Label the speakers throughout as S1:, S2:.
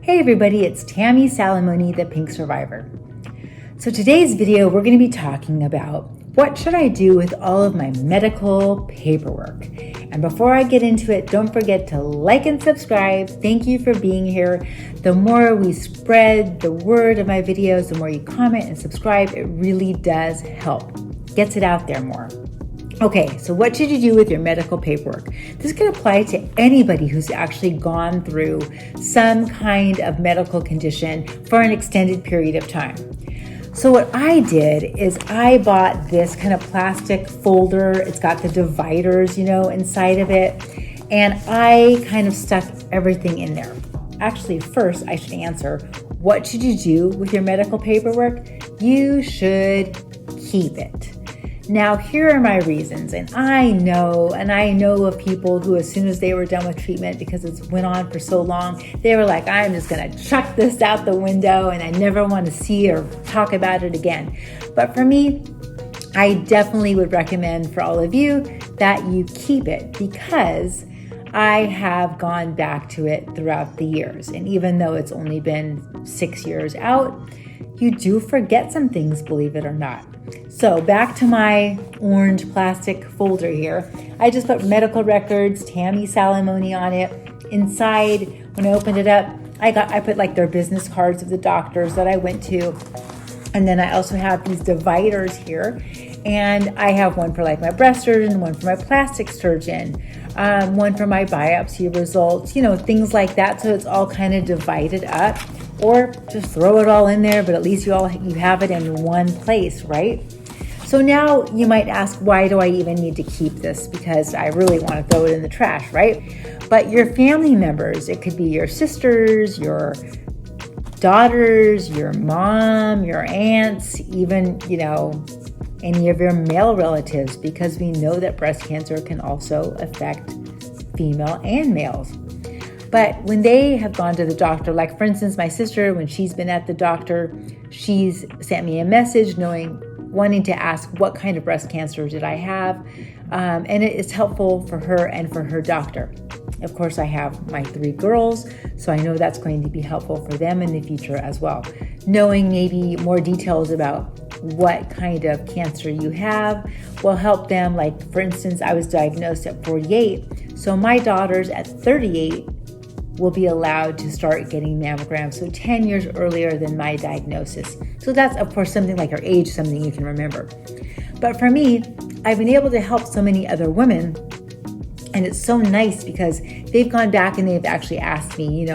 S1: Hey everybody, it's Tammy Salamone, the Pink Survivor. So today's video, we're going to be talking about what should I do with all of my medical paperwork. And before I get into it, don't forget to like and subscribe. Thank you for being here. The more we spread the word of my videos, the more you comment and subscribe, it really does help. Gets it out there more. Okay, so what should you do with your medical paperwork? This can apply to anybody who's actually gone through some kind of medical condition for an extended period of time. So what I did is I bought this kind of plastic folder. It's got the dividers, inside of it. And I kind of stuck everything in there. Actually, first I should answer, what should you do with your medical paperwork? You should keep it. Now, here are my reasons, and I know of people who, as soon as they were done with treatment, because it went on for so long, they were like, I'm just gonna chuck this out the window and I never want to see or talk about it again. But for me, I definitely would recommend for all of you that you keep it, because I have gone back to it throughout the years. And even though it's only been 6 years out, you do forget some things, believe it or not. So back to my orange plastic folder here. I just put medical records, Tammy Salamone on it. Inside, when I opened it up, I put like their business cards of the doctors that I went to. And then I also have these dividers here. And I have one for like my breast surgeon, one for my plastic surgeon, one for my biopsy results, things like that. So it's all kind of divided up. Or just throw it all in there, but at least you have it in one place, right? So now you might ask, why do I even need to keep this? Because I really want to throw it in the trash, right? But your family members, it could be your sisters, your daughters, your mom, your aunts, even, any of your male relatives, because we know that breast cancer can also affect female and males. But when they have gone to the doctor, like for instance, my sister, when she's been at the doctor, she's sent me a message wanting to ask what kind of breast cancer did I have. And it is helpful for her and for her doctor. Of course, I have my 3 girls, so I know that's going to be helpful for them in the future as well. Knowing maybe more details about what kind of cancer you have will help them. Like, for instance, I was diagnosed at 48, so my daughters at 38 will be allowed to start getting mammograms, so 10 years earlier than my diagnosis. So that's, of course, something like our age, something you can remember. But for me, I've been able to help so many other women, and it's so nice because they've gone back and they've actually asked me,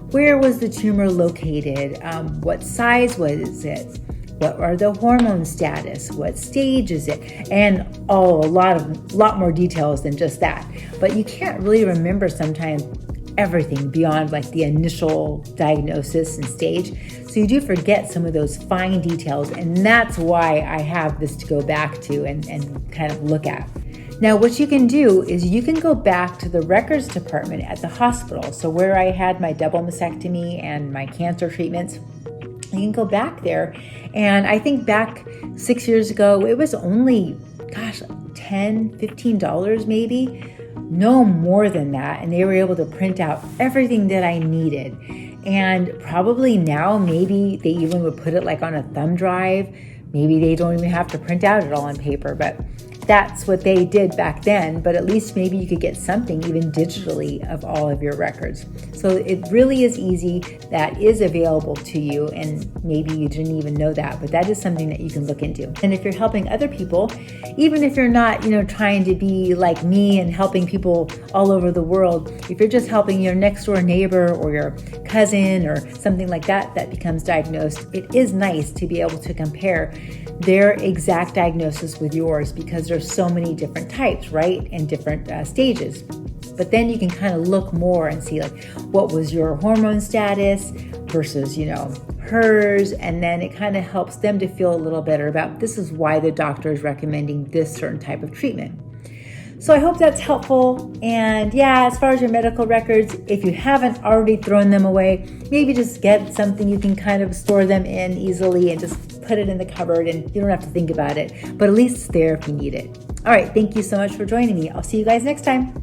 S1: where was the tumor located? What size was it? What are the hormone status? What stage is it? And a lot more details than just that. But you can't really remember sometimes everything beyond like the initial diagnosis and stage. So you do forget some of those fine details, and that's why I have this to go back to and kind of look at. Now, what you can do is you can go back to the records department at the hospital. So where I had my double mastectomy and my cancer treatments, you can go back there. And I think back 6 years ago, it was only, $10, $15 maybe. No more than that. And they were able to print out everything that I needed. And probably now, maybe they even would put it like on a thumb drive. Maybe they don't even have to print out it all on paper, but that's what they did back then. But at least maybe you could get something even digitally of all of your records. So it really is easy. That is available to you, and maybe you didn't even know that, but that is something that you can look into. And if you're helping other people, even if you're not, trying to be like me and helping people all over the world, if you're just helping your next door neighbor or your cousin or something like that becomes diagnosed, it is nice to be able to compare their exact diagnosis with yours, because there's so many different types, right? And different stages. But then you can kind of look more and see like what was your hormone status versus, hers. And then it kind of helps them to feel a little better about this is why the doctor is recommending this certain type of treatment. So I hope that's helpful. And yeah, as far as your medical records, if you haven't already thrown them away, maybe just get something you can kind of store them in easily and just put it in the cupboard, and you don't have to think about it, but at least it's there if you need it. All right, thank you so much for joining me. I'll see you guys next time.